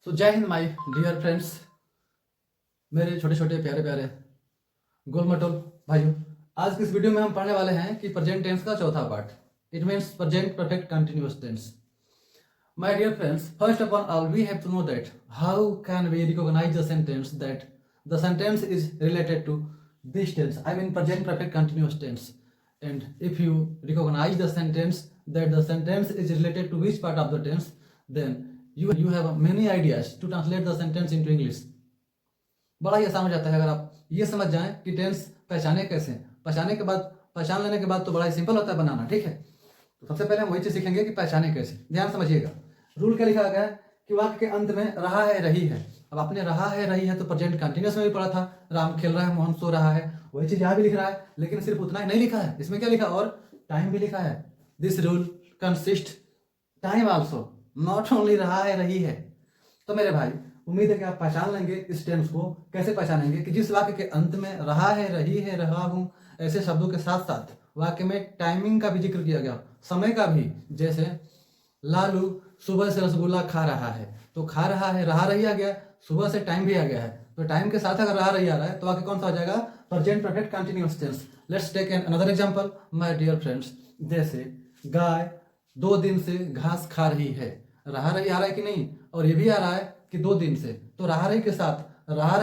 तो जय Hind my dear friends, मेरे छोटे छोटे प्यारे प्यारे गोल मटोल भाइयों। आज की इस वीडियो में हम पढ़ने वाले हैं कि प्रेजेंट टेंस का चौथा पार्ट। It means present perfect continuous tense. My dear friends, first of all, we have to know that how can we recognize the sentence that the sentence is related to this tense, I mean present perfect continuous tense. And if you recognize the sentence that the sentence is related to which part of the tense, then you have many ideas to translate the sentence into English. बड़ा ही आसान हो जाता है अगर आप ये समझ जाएं कि टेंस पहचाने कैसे। पहचान लेने के बाद तो बड़ा ही सिंपल होता है बनाना, ठीक है। तो सबसे पहले हम वही चीज सीखेंगे कि पहचाने कैसे। ध्यान समझिएगा, रूल क्या लिखा गया है कि वाक्य के अंत में रहा है रही है। अब आपने रहा है रही है तो प्रेजेंट कंटिन्यूअस में भी पढ़ा था, राम खेल रहा है, मोहन सो रहा है, वही चीज यहाँ भी लिख रहा है, लेकिन सिर्फ उतना ही नहीं लिखा है। इसमें क्या लिखा और टाइम भी लिखा है। This rule consist time also, not only रहा है रही है। तो मेरे भाई, उम्मीद है कि आप पहचान लेंगे इस टेंस को। कैसे पहचानेंगे कि जिस वाक्य के अंत में रहा है रही है रहा हूँ ऐसे शब्दों के साथ साथ वाक्य में टाइमिंग का भी जिक्र किया गया, समय का भी। जैसे लालू सुबह से रसगुल्ला खा रहा है, तो खा रहा है रहा रही आ गया, सुबह से टाइम भी आ गया है, तो टाइम के साथ अगर रहा रही आ रहा है तो वाक्य कौन सा हो जाएगा? Present perfect continuous tense. Let's take an another example my dear friends. जैसे गाय 2 दिन से घास खा रही है, रहा रही आ रहा है कि नहीं, और ये भी आ रहा है कि 2 दिन से, तो रहा रही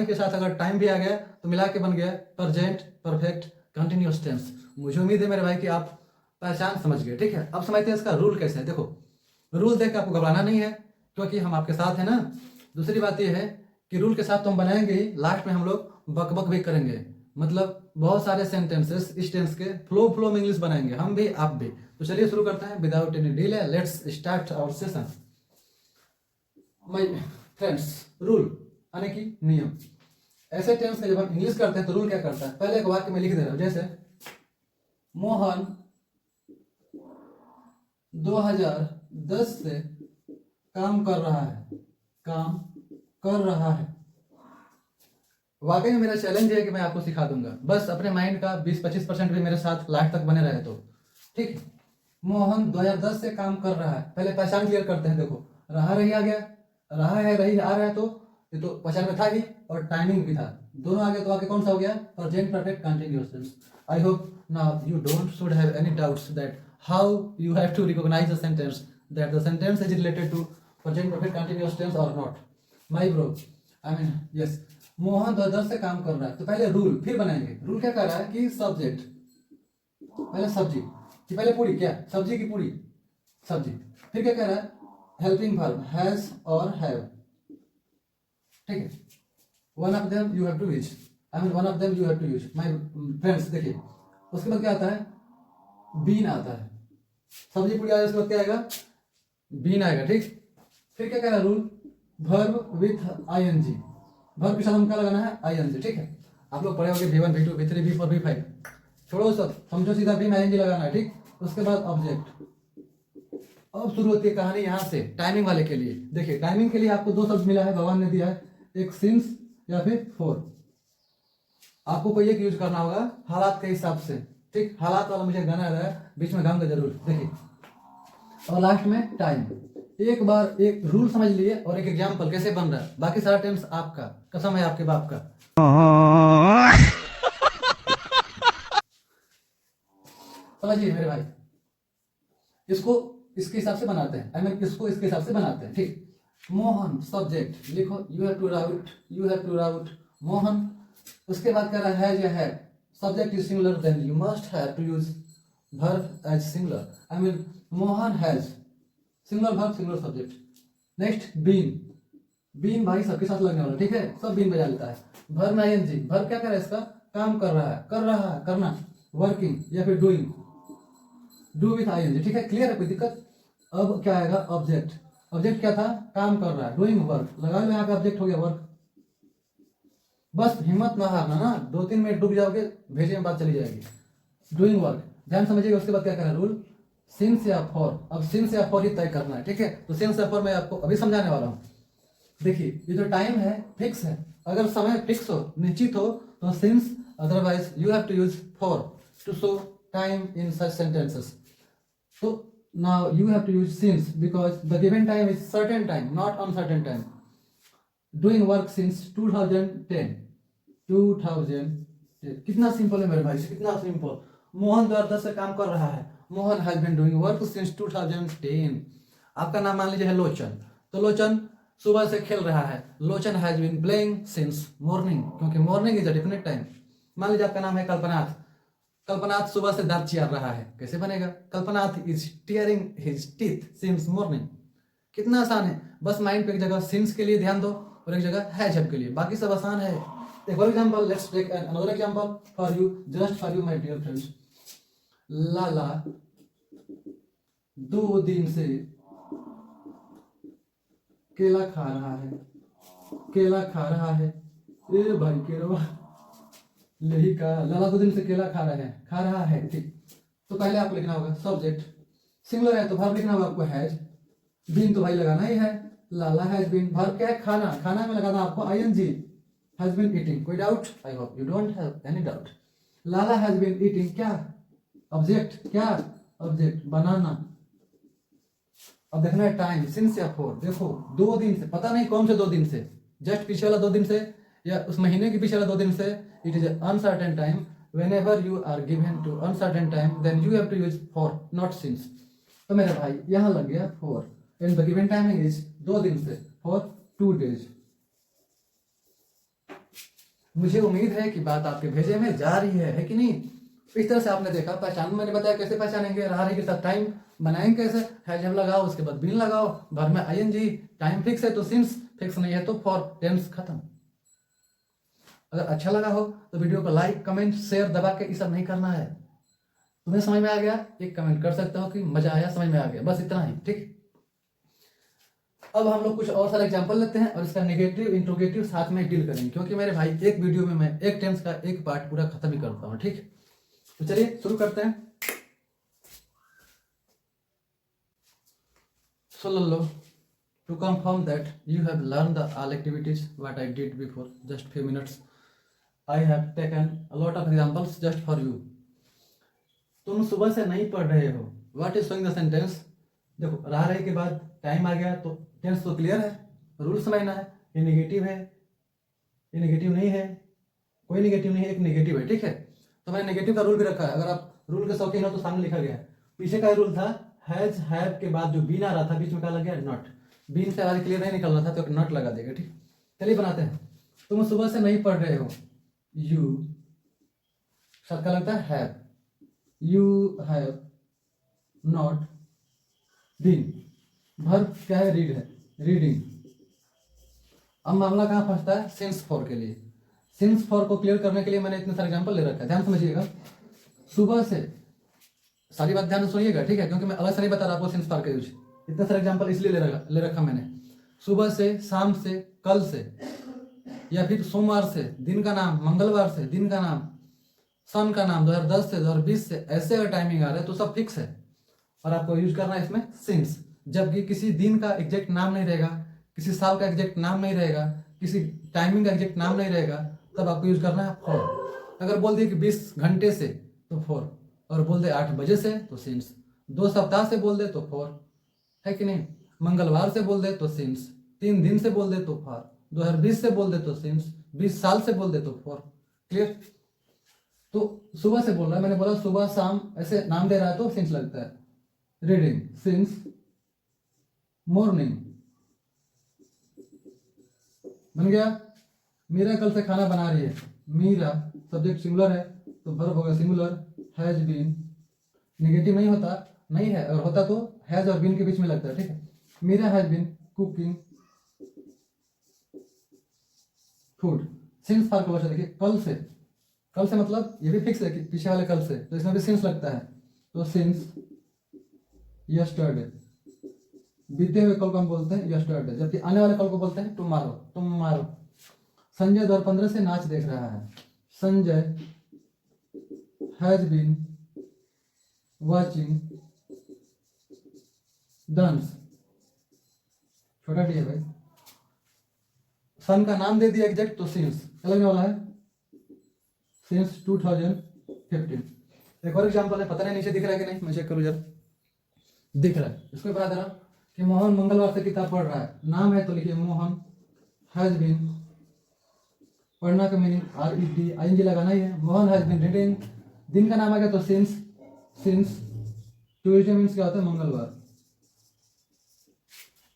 के साथ अगर टाइम भी आ गया तो मिला के बन गया प्रेजेंट परफेक्ट कंटिन्यूअस टेंस। मुझे उम्मीद है मेरे भाई कि आप पहचान समझ गए, ठीक है। अब समझते हैं इसका रूल कैसे है। देखो, रूल देख के आपको घबराना नहीं है क्योंकि हम आपके साथ हैं ना। दूसरी बात यह है कि रूल के साथ तो हम बनाएंगे ही, लास्ट में हम लोग बकबक भी करेंगे, मतलब बहुत सारे सेंटेंसेस इस टेंस के फ्लो में इंग्लिश बनाएंगे, हम भी आप भी। तो चलिए शुरू करते हैं without any delay. Let's start our session. My friends, rule यानी कि नियम। ऐसे टेंस में जब हम इंग्लिश करते हैं तो रूल क्या करता है? पहले एक वाक्य में लिख दे रहा हूं, जैसे मोहन 2010 से काम कर रहा है। वाकई में मेरा चैलेंज है कि मैं आपको सिखा दूंगा, बस अपने माइंड का 20-25% भी मेरे साथ लास्ट तक बने रहे तो ठीक। मोहन 2010 से काम कर रहा है, पहले पहचान क्लियर करते हैं। देखो, रहा रही आ गया, रहा है रही आ रहा है, तो ये तो पहचान में था ही और टाइमिंग भी था, दोनों आ गए, तो आगे कौन सा हो गया? Present perfect continuous tense. I hope now you don't should have any doubts that how you have to recognize the sentence, that the sentence is related to present perfect continuous tense or not. My bro, I mean yes, Mohan 2010 से काम कर रहा है, तो पहले rule फिर बनाएंगे। Rule क्या कर रहा है कि सब्जेक्ट पहले सब्जी कि पहले पूरी, क्या सब्जी की पूरी सब्जी। फिर क्या कह रहा है? हेल्पिंग वर्ब हैज और हैव, ठीक है। One of them you have to use, I mean one of them you have to use. My friends देखिए, उसके बाद क्या आता है? बीन आता है। सब्जी पूरी आएगा, उसके बाद क्या आएगा? बीन आएगा, ठीक। फिर क्या कह रहा है rule? Verb with ING, verb के साथ हम क्या लगाना है? आईएनजी, ठीक है। आप लोग पढ़े होंगे V1 V2 V3 V4 V5, छोड़ो सब, समझो सीधा बीन आईएनजी लगाना है, ठीक। उसके बाद ऑब्जेक्ट। अब शुरू होती है कहानी यहाँ से टाइमिंग वाले के लिए। देखिए, टाइमिंग के लिए आपको 2 शब्द मिला है, भगवान ने दिया है, एक सिंस या फिर फॉर। आपको कोई एक यूज करना होगा हालात के हिसाब से, ठीक। हालात वाला मुझे गाना याद है, बीच में गाऊंगा जरूर, देखिए। और लास्ट में टाइम। एक बार एक रूल समझ लिए और एक एग्जांपल कैसे बन रहा है, बाकी सारा टेंस आपका, कसम है आपके बाप का। समझिए मेरे भाई, इसको इसके हिसाब से बनाते हैं, आई मीन इसको इसके हिसाब से बनाते हैं, ठीक। मोहन सब्जेक्ट लिखो, यू हैव टू राउट मोहन। उसके बाद कह रहा है या है, subject is singular, then you must have to use verb as singular. I mean Mohan has, singular verb singular subject. Next bean भाई सबके साथ लगने वाला, ठीक है, सब bean बजा लेता है। verb में ing, verb क्या कर रहा है? इसका काम कर रहा है करना, working या फिर doing, do with ing, ठीक है। क्लियर है, कोई दिक्कत? अब क्या आएगा? ऑब्जेक्ट क्या था? काम कर रहा है, डूइंग वर्क, लगा लो यहाँ पे ऑब्जेक्ट हो गया वर्क। बस हिम्मत ना हारना ना, 2-3 मिनट डूब जाओगे, भेजे में बात चली जाएगी। डूइंग वर्क, ध्यान समझिएगा। उसके बाद क्या करना है रूल? सिंस या फॉर। अब सिंस या फॉर ही तय करना है, ठीक है। तो सिंस या फॉर मैं आपको अभी समझाने वाला हूँ। देखिए, ये जो टाइम है फिक्स है, अगर समय फिक्स हो, निश्चित हो, तो since, otherwise you have to use for to show time in such sentences. तो now you have to use since because the given time is certain time, not uncertain time. Doing work since 2010। 2010 कितना simple है मेरे भाई, कितना simple. Mohan 2010 से काम कर रहा है। Mohan has been doing work since 2010। आपका नाम मान लीजिए है लोचन, तो लोचन सुबह से खेल रहा है। Lochan has been playing since morning, क्योंकि morning is a definite time. मान लीजिए आपका नाम है कल्पनाथ। कल्पनाथ सुबह से दांत चियार रहा है, कैसे बनेगा? Kalpnath is tearing his teeth since morning. कितना आसान है, बस माइंड पे एक जगह सिंस के लिए ध्यान दो और एक जगह हैज के लिए, बाकी सब आसान है। एक और example, let's take another example for you, just for you my dear friends. Lala 2 दिन से केला खा रहा है। केला खा रहा है, ए भाई केरवा यही का। लाला 2 दिन से केला खा रहे हैं, खा रहा है, ठीक। तो पहले आपको लिखना होगा सब्जेक्ट, सिंगुलर है तो वर्ब लिखना होगा आपको हैज। बीन तो भाई लगाना ही है, लाला हैज बीन। वर्ब क्या है? खाना। खाना में लगाना आपको आईएनजी, हैज बीन ईटिंग। कोई doubt? I hope you don't have any doubt. Lala has been eating, क्या ऑब्जेक्ट, क्या ऑब्जेक्ट, बनाना। अब देखना है टाइम, सिंस या फोर। देखो 2 दिन से, पता नहीं कौन से 2 दिन से, जस्ट पीछे वाला 2 दिन से या उस महीने के पीछे वाला 2 दिन से। It is uncertain time. whenever you are given to uncertain time then you have to use for, not since। तो मेरे भाई यहाँ लग गया for and the given timing is 2 दिन से, for 2 days। मुझे उम्मीद है कि बात आपके भेजे में जा रही है कि नहीं? इस तरह से आपने देखा, पहचान मैंने बताया कैसे पहचानेंगे। रहा के साथ टाइम बनाएंगे कैसे, हैज हैव लगाओ, उसके बाद बीन लगाओ, वर्ब में आईएनजी, टाइम फिक्स है तो सिंस, फिक्स नहीं है तो फॉर, टेंस खत्म। अगर अच्छा लगा हो तो वीडियो को लाइक कमेंट शेयर दबा के ये सब नहीं करना है। तुम्हें समझ में आ गया, एक कमेंट कर सकते हो कि मजा आया, समझ में आ गया, बस इतना ही, ठीक। अब हम लोग कुछ और सारे एग्जांपल लेते हैं और इसका नेगेटिव इंट्रोगेटिव साथ में डील करेंगे, क्योंकि मेरे भाई एक वीडियो में मैं एक टेंस का एक पार्ट पूरा खत्म ही करता हूँ, ठीक। तो चलिए शुरू करते हैं। So Lalo, to confirm that you have learned the all activities what I did before just few minutes, I have taken a lot of examples just for you। तुम सुबह से नहीं पढ़ रहे हो, what is showing the sentence। देखो रहा रहे के बाद टाइम आ गया तो टेंस तो क्लियर है, रूल समझना है। ये नेगेटिव है, ये नेगेटिव नहीं है, कोई नेगेटिव नहीं है, एक नेगेटिव है, ठीक है। तो मैंने नेगेटिव का रूल भी रखा है, अगर आप रूल के शौकीन हो तो सामने लिखा गया है। पीछे का रूल था हैज हैव के बाद जो बीन आ रहा था बीच में क्या लग गया? नॉट। बीन से आवाज क्लियर नहीं निकल रहा था तो नॉट लगा देगा, ठीक। चलिए बनाते हैं। तुम सुबह से नहीं पढ़ रहे हो, यू शब्द का लगता है have, you have not been. Verb क्या है? रीड है, रीडिंग। अब मामला कहाँ फंसता है? सिंस फॉर के लिए। सिंस फॉर को क्लियर करने के लिए मैंने इतने सारे एग्जांपल ले रखा है, ध्यान समझिएगा। सुबह से, सारी बात ध्यान से सुनिएगा, ठीक है, क्योंकि मैं अलग से नहीं बता रहा आपको सिंस फॉर का यूज। इतने सारे एग्जांपल इसलिए ले रखा मैंने। सुबह से, शाम से, कल से, या फिर सोमवार से, दिन का नाम, मंगलवार से, दिन का नाम, सन का नाम, 2010 से 2020 से, ऐसे अगर टाइमिंग आ रहा है तो सब फिक्स है और आपको यूज करना है इसमें सिंस। जबकि किसी दिन का एग्जैक्ट नाम नहीं रहेगा, किसी साल का एग्जैक्ट नाम नहीं रहेगा, किसी टाइमिंग का एग्जैक्ट नाम नहीं रहेगा, तब आपको यूज करना है फॉर। अगर बोल दिए कि 20 घंटे से तो फॉर, और बोल दे 8 बजे से तो सिंस, 2 सप्ताह से बोल दे तो फॉर, है कि नहीं। मंगलवार से बोल दे तो सिंस, 3 दिन से बोल दे तो फॉर, 2020 से बोल दे तो सिंस, 20 साल से बोल दे तो फॉर। क्लियर? तो सुबह से बोल रहा है, मैंने बोला सुबह शाम ऐसे नाम दे रहा है तो सिंस लगता है। रीडिंग सिंस मॉर्निंग, बन गया। मीरा कल से खाना बना रही है, मीरा सब्जेक्ट सिंगुलर है तो वर्ब होगा सिंगुलर। हैज बीन नेगेटिव नहीं होता, नहीं है, अगर होता तो हैज और बीन के बीच में लगता है, ठीक है। Meera has been cooking food. Since for का वर्ड देखिए, कल से, कल से मतलब ये भी फिक्स है कि पीछे वाले कल से, तो इसमें भी सिंस लगता है, तो सिंस यस्टरडे। बीते हुए कल को हम बोलते हैं यस्टरडे, जबकि आने वाले कल को बोलते हैं टुमारो, टुमारो। संजय 2015 से नाच देख रहा है, Sanjay has been watching dance. छोटा डी है भाई। सन का नाम दे दिया एग्जैक्ट तो सिंस क्या लगने वाला है? सिंस 2015। एक और एग्जांपल है, पता नहीं नीचे दिख रहा है कि नहीं, मैं चेक करूँ जरा। दिख रहा है, इसको बता दे रहा कि मोहन मंगलवार से किताब पढ़ रहा है। नाम है तो लिखिए मोहन हैज बीन, पढ़ना का मीनिंग RED ING लगाना ही है। मोहन हैज बीन रीडिंग, दिन का नाम आ गया तो सिंस, ट्यूजडे मीन्स क्या होता है मंगलवार।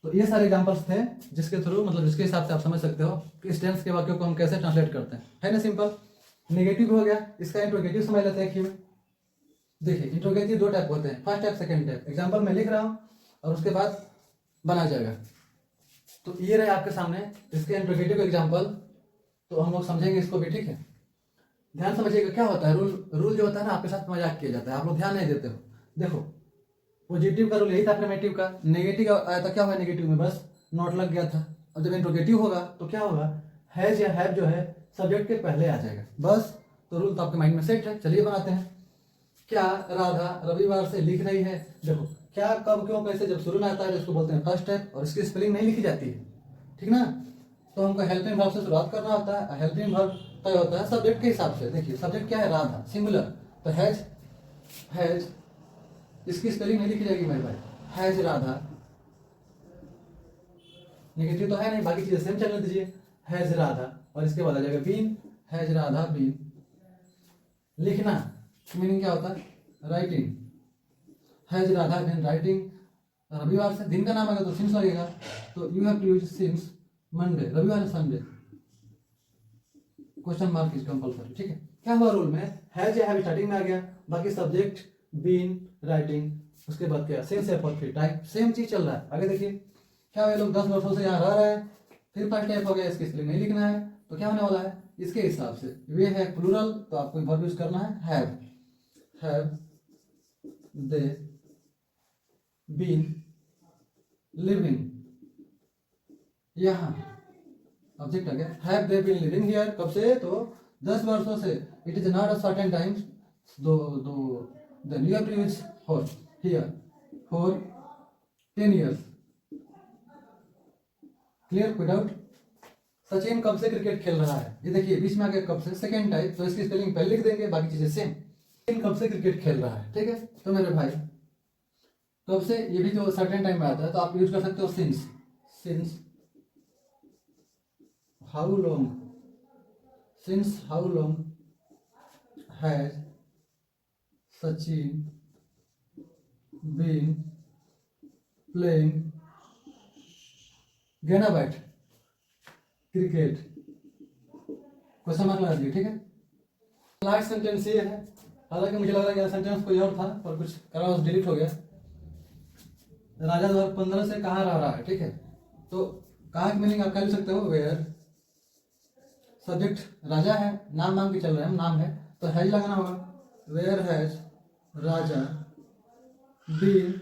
तो ये सारे एग्जांपल्स थे जिसके थ्रू मतलब जिसके हिसाब से आप समझ सकते हो कि इस टेंस के वाक्यों को हम कैसे ट्रांसलेट करते हैं, है ना सिंपल। नेगेटिव हो गया, इसका इंट्रोगेटिव समझ लेते हैं। देखिए इंट्रोगेटिव दो टाइप होते हैं, first type second type. Example मैं लिख रहा हूँ और उसके बाद बना जाएगा। तो ये रहे आपके सामने इसके इंट्रोगेटिव एग्जांपल, तो हम लोग समझेंगे इसको भी, ठीक है। ध्यान समझिएगा क्या होता है। रूल जो होता है ना, आपके साथ मजाक किया जाता है, आप लोग ध्यान नहीं देते हो। देखो पॉजिटिव का रूल यही था, अफर्मेटिव का। नेगेटिव आया था, क्या हुआ नेगेटिव में, बस नोट लग गया था। अब जब इंट्रोगेटिव होगा तो क्या होगा, हैज या हैव जो है सब्जेक्ट के पहले आ जाएगा, बस। तो रूल तो आपके माइंड में सेट है। चलिए बनाते हैं। क्या राधा रविवार से लिख रही है। देखो क्या, कब, क्यों, कैसे, जब शुरू में आता है तो इसको बोलते हैं फर्स्ट स्टेप, और इसकी स्पेलिंग नहीं लिखी जाती है, ठीक ना। तो हमको हेल्पिंग वर्ब से शुरुआत करना होता है। हेल्पिंग वर्ब तय होता है सब्जेक्ट के हिसाब से। देखिए सब्जेक्ट क्या है, राधा, सिंगुलर, तो हैज, इसकी स्पेलिंग नहीं लिखी जाएगी मेरे भाई, हैज राधा। नेगेटिव तो है नहीं, बाकी चीजें सेम चलने दीजिए। हैज राधा, और इसके बाद आ जाएगा बीन, हैज राधा बीन। लिखना मीनिंग क्या होता है, writing, has Radha been writing. रविवार से दिन का नाम आएगा तो सिंस लगेगा, तो you have to use since Monday, रविवार है Sunday, question mark is compulsory, ठीक है। क्या हुआ रूल में, हैज या हैव स्टार्टिंग में आ गया, बाकी सब्जेक्ट बीन राइटिंग, उसके बाद क्या सिंस है फॉर फ्री टाइम, सेम चीज चल रहा है। आगे देखिए क्या हुआ, लोग 10 वर्षों से यहाँ रह रहे हैं, फिर फर्स्ट टाइप हो गया, इसके इसलिए नहीं लिखना है, तो क्या होने वाला है इसके हिसाब से। वे है प्लूरल, तो आपको वर्ब यूज करना है हैव दे बीन लिविंग, यहाँ ऑब्जेक्ट आ गया, have they been living here, कब से, तो 10 वर्षों से। It is not a certain times, then you have to use for here for 10 years, clear, without. Sachin कब से क्रिकेट खेल रहा है, ये देखिए बीच में आ गया कब से, सेकेंड टाइप, तो इसकी स्पेलिंग पहले लिख देंगे, बाकी चीजें सेम। सचिन कब से क्रिकेट खेल रहा है, ठीक है। तो मेरे भाई कब से, ये भी जो सर्टेन टाइम में आता है, तो आप यूज कर सकते हो since how long has Sachin been playing, गेना बैट क्रिकेट, क्वेश्चन मार्क लगा दिए, ठीक है। लास्ट सेंटेंस ये है, हालांकि मुझे लग रहा है सेंटेंस कोई और था पर कुछ करा डिलीट हो गया। राजा 2015 से कहाँ रह रहा है, ठीक है। तो कहाँ की मीनिंग आप कर सकते हो, वेयर, सब्जेक्ट राजा है, नाम मान के चल रहे हैं, नाम है तो हैज लगाना होगा, where has Raja been,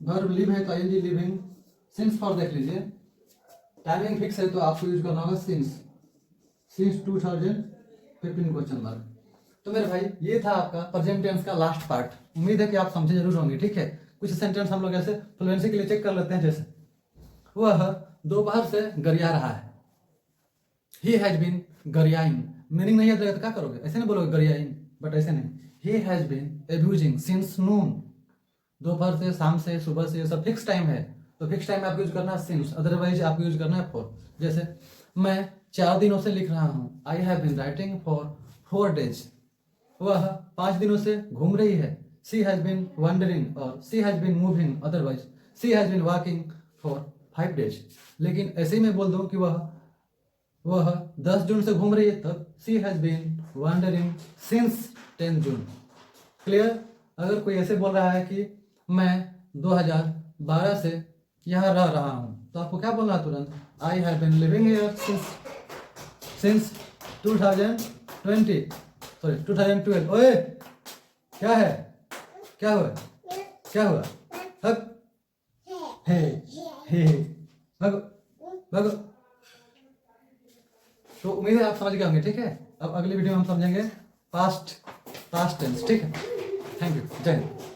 verb live है तो ING लिविंग, सिंस फॉर देख लीजिए, टाइमिंग फिक्स है तो आपको यूज करना होगा सिंस 2015 क्वेश्चन मार्क। तो मेरे भाई ये था आपका प्रेजेंट टेंस का लास्ट पार्ट। उम्मीद है कि आप समझे जरूर होंगे, ठीक है। कुछ सेंटेंस हम लोग ऐसे फ्लुएंसी के लिए चेक कर लेते हैं, जैसे वह दोपहर से गरिया रहा है, ही हैज बीन गरियाइंग, मीनिंग नहीं आता तो क्या करोगे, ऐसे नहीं बोलोगे गरियाइंग, बट ऐसे नहीं, he has been abusing since noon, दोपहर से, शाम से, सुबह से, ये सब फिक्स टाइम है, तो फिक्स टाइम में आपको यूज करना है सिंस, अदरवाइज आपको यूज करना है फॉर। जैसे मैं 4 दिनों से लिख रहा हूँ, I have been writing for 4 days। वह 5 दिनों से घूम रही है, सी हैज बीन वंडरिंग, और she has been moving, otherwise she has been walking for 5 days। लेकिन ऐसे ही मैं बोल दूं कि वह 10 जून से घूम रही है, तब she has been wandering since 10 June. Clear. अगर कोई ऐसे बोल रहा है कि मैं 2012 से यहाँ रह रहा हूँ, तो आपको क्या बोलना है तुरंत, I have been living here since 2012। ओए क्या है, क्या हुआ हक हे भगो भगो। तो उम्मीद है आप समझ गए होंगे, ठीक है। अब अगली वीडियो में हम समझेंगे पास्ट टेंस, ठीक है। थैंक यू, जय हिंद।